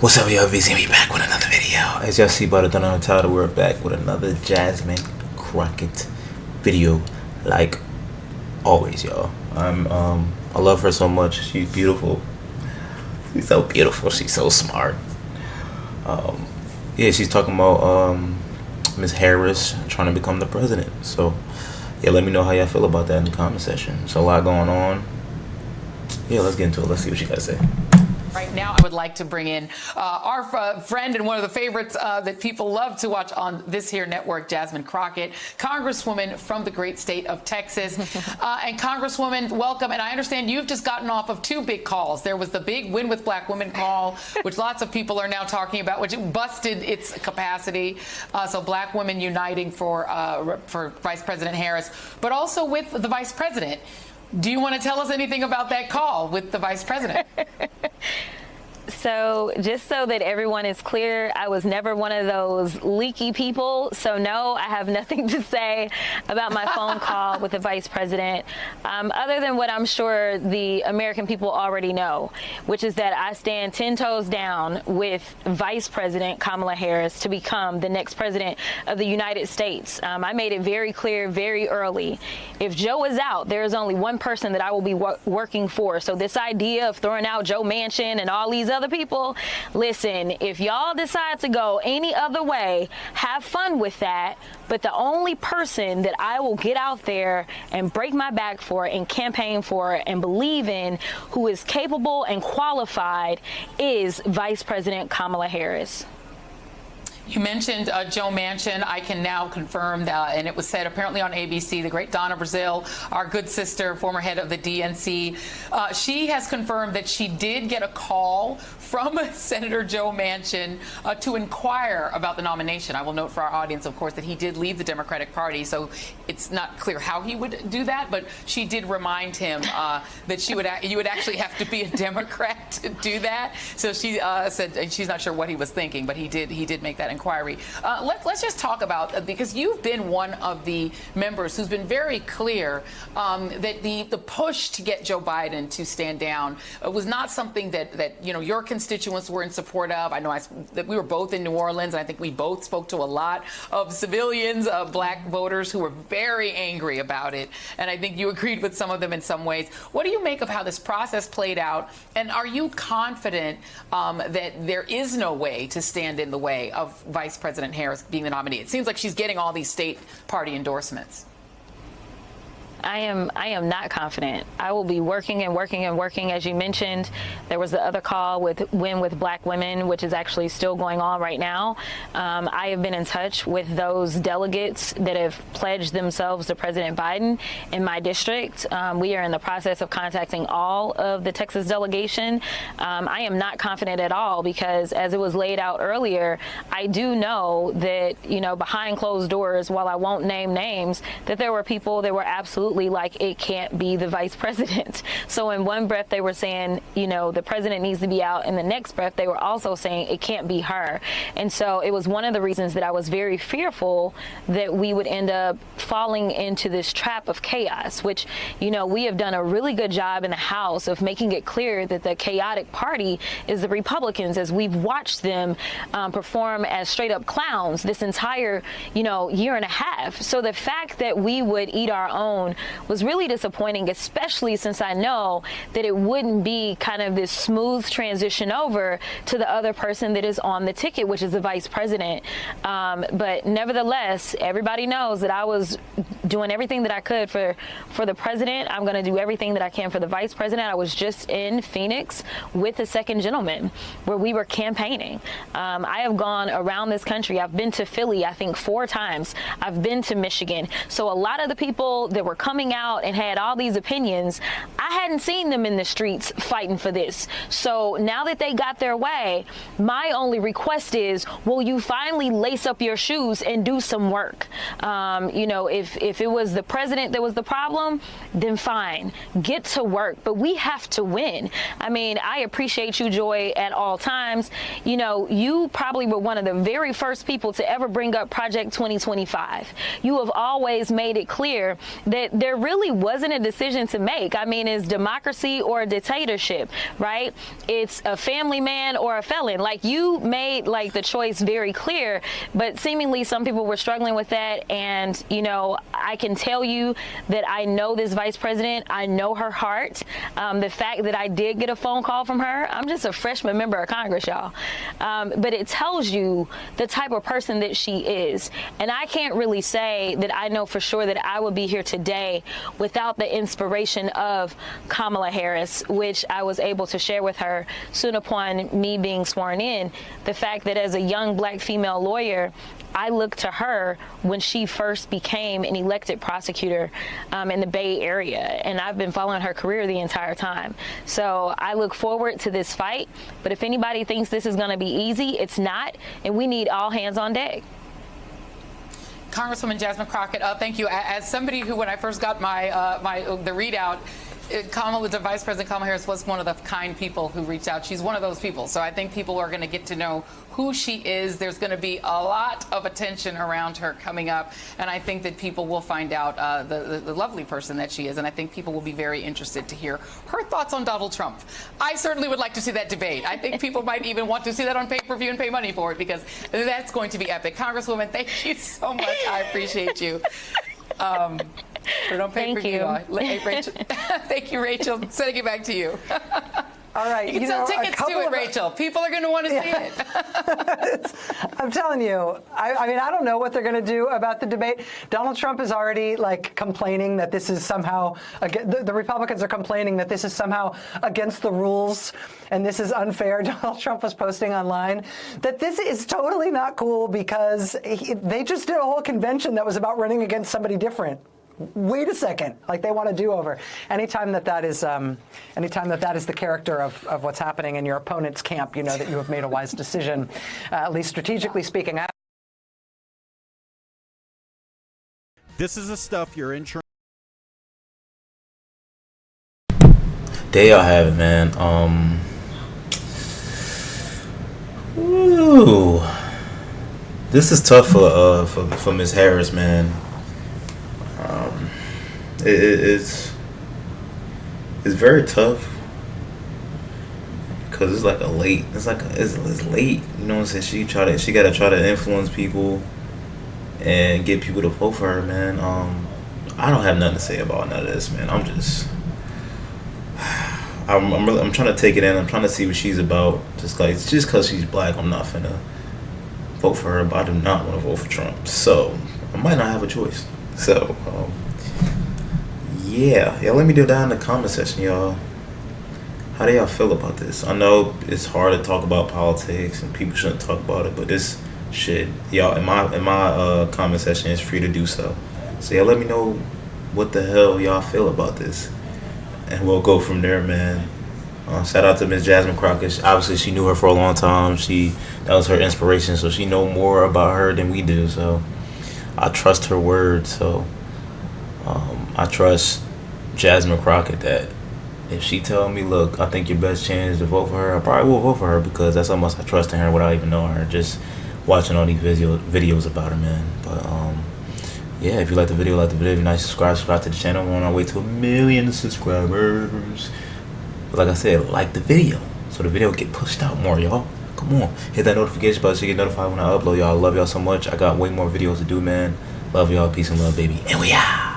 What's up, y'all? VC back with another video. As y'all see by the thumbnail title, we're back with another Jasmine Crocket video, like always, y'all. I love her so much. She's beautiful. She's so beautiful. She's so smart. Yeah, she's talking about Miss Harris trying to become the president. So yeah, let me know how y'all feel about that in the comment section. There's a lot going on. Yeah, let's get into it. Let's see what you guys say. Right now, I would like to bring in our friend and one of the favorites that people love to watch on this here network, Jasmine Crocket, Congresswoman from the great state of Texas. And Congresswoman, welcome. And I understand you've just gotten off of two big calls. There was the big Win with Black Women call, which lots of people are now talking about, which busted its capacity. So Black women uniting for Vice President Harris, but also with the Vice President. Do you want to tell us anything about that call with the Vice President? So just so that everyone is clear, I was never one of those leaky people. So no, I have nothing to say about my phone call with the Vice President, other than what I'm sure the American people already know, which is that I stand 10 toes down with Vice President Kamala Harris to become the next president of the United States. I made it very clear very early. If Joe is out, there is only one person that I will be working for. So this idea of throwing out Joe Manchin and all these other people, listen, if y'all decide to go any other way, have fun with that. But the only person that I will get out there and break my back for and campaign for and believe in, who is capable and qualified, is Vice President Kamala Harris. You mentioned Joe Manchin. I can now confirm that, and it was said apparently on ABC, the great Donna Brazile, our good sister, former head of the DNC, she has confirmed that she did get a call from Senator Joe Manchin to inquire about the nomination. I will note for our audience, of course, that he did leave the Democratic Party, so it's not clear how he would do that, but she did remind him that you would actually have to be a Democrat to do that. So she said she's not sure what he was thinking, but he did make that inquiry. Let's just talk about, because you've been one of the members who's been very clear that the push to get Joe Biden to stand down was not something that your constituents were in support of. I know that we were both in New Orleans, and I think we both spoke to a lot of civilians, black voters who were very angry about it, and I think you agreed with some of them in some ways. What do you make of how this process played out, and are you confident that there is no way to stand in the way of Vice President Harris being the nominee? It seems like she's getting all these state party endorsements. I am not confident. I will be working and working and working. As you mentioned, there was the other call with Win with Black Women, which is actually still going on right now. I have been in touch with those delegates that have pledged themselves to President Biden in my district. We are in the process of contacting all of the Texas delegation. I am not confident at all because, as it was laid out earlier, I do know that, behind closed doors, while I won't name names, that there were people that were absolutely like, it can't be the vice president. So in one breath they were saying, the president needs to be out. In the next breath they were also saying it can't be her. And so it was one of the reasons that I was very fearful that we would end up falling into this trap of chaos, which, we have done a really good job in the House of making it clear that the chaotic party is the Republicans, as we've watched them perform as straight up clowns this entire, year and a half. So the fact that we would eat our own was really disappointing, especially since I know that it wouldn't be kind of this smooth transition over to the other person that is on the ticket, which is the vice president. But nevertheless, everybody knows that I was doing everything that I could for the president. I'm going to do everything that I can for the vice president. I was just in Phoenix with the second gentleman where we were campaigning. I have gone around this country. I've been to Philly, I think 4 times. I've been to Michigan. So a lot of the people that were coming out and had all these opinions, I hadn't seen them in the streets fighting for this. So now that they got their way, my only request is, will you finally lace up your shoes and do some work? If it was the president that was the problem, then fine, get to work. But we have to win. I mean, I appreciate you, Joy, at all times. You probably were one of the very first people to ever bring up Project 2025. You have always made it clear that there really wasn't a decision to make. I mean, it's democracy or a dictatorship, right? It's a family man or a felon. Like, you made like the choice very clear, but seemingly some people were struggling with that. And, you know, I can tell you that I know this vice president. I know her heart. The fact that I did get a phone call from her, I'm just a freshman member of Congress, y'all. But it tells you the type of person that she is. And I can't really say that I know for sure that I would be here today without the inspiration of Kamala Harris, which I was able to share with her soon upon me being sworn in. The fact that as a young black female lawyer, I looked to her when she first became an elected prosecutor in the Bay Area, and I've been following her career the entire time. So I look forward to this fight, but if anybody thinks this is going to be easy, it's not, and we need all hands on deck. Congresswoman Jasmine Crocket, thank you. As somebody who, when I first got the readout, the Vice President Kamala Harris was one of the kind people who reached out. She's one of those people. So I think people are going to get to know who she is. There's going to be a lot of attention around her coming up. And I think that people will find out the lovely person that she is. And I think people will be very interested to hear her thoughts on Donald Trump. I certainly would like to see that debate. I think people might even want to see that on pay-per-view and pay money for it, because that's going to be epic. Congresswoman, thank you so much. I appreciate you. Thank you. Hey, Rachel. Thank you, Rachel. Sending it back to you. All right. You can sell tickets to it, Rachel. People are going to want to see it. I'm telling you, I mean, I don't know what they're going to do about the debate. Donald Trump is already like complaining that this is somehow, the Republicans are complaining that this is somehow against the rules and this is unfair. Donald Trump was posting online that this is totally not cool because they just did a whole convention that was about running against somebody different. Wait a second, like they want to do over. Anytime that is the character of what's happening in your opponent's camp, you know that you have made a wise decision, at least strategically speaking. This is the stuff your insurance. There y'all have it, man. Ooh, this is tough for Ms. Harris, man. It's very tough because it's like it's late. You know what I'm saying? She gotta try to influence people and get people to vote for her, man. I don't have nothing to say about none of this, man. I'm trying to take it in. I'm trying to see what she's about. Just because she's black, I'm not finna vote for her, but I do not want to vote for Trump. So I might not have a choice. So yeah, let me do down in the comment section, y'all. How do y'all feel about this? I know it's hard to talk about politics and people shouldn't talk about it, but this shit, y'all, in my comment section, it's free to do so. So y'all let me know what the hell y'all feel about this, and we'll go from there, man. Shout out to Miss Jasmine Crocket. Obviously, she knew her for a long time. That was her inspiration, so she know more about her than we do. So I trust her word. So I trust Jasmine Crocket that if she tell me, look, I think your best chance to vote for her, I probably will vote for her, because that's how much I trust in her without even knowing her, just watching all these videos about her, man. But yeah, if you like the video, if you're not subscribe to the channel. We're on our way to 1 million subscribers. But like I said, like the video so the video get pushed out more, y'all. Come on, hit that notification button so you get notified when I upload, y'all. I love y'all so much. I got way more videos to do, man. Love y'all. Peace and love, baby. And we out.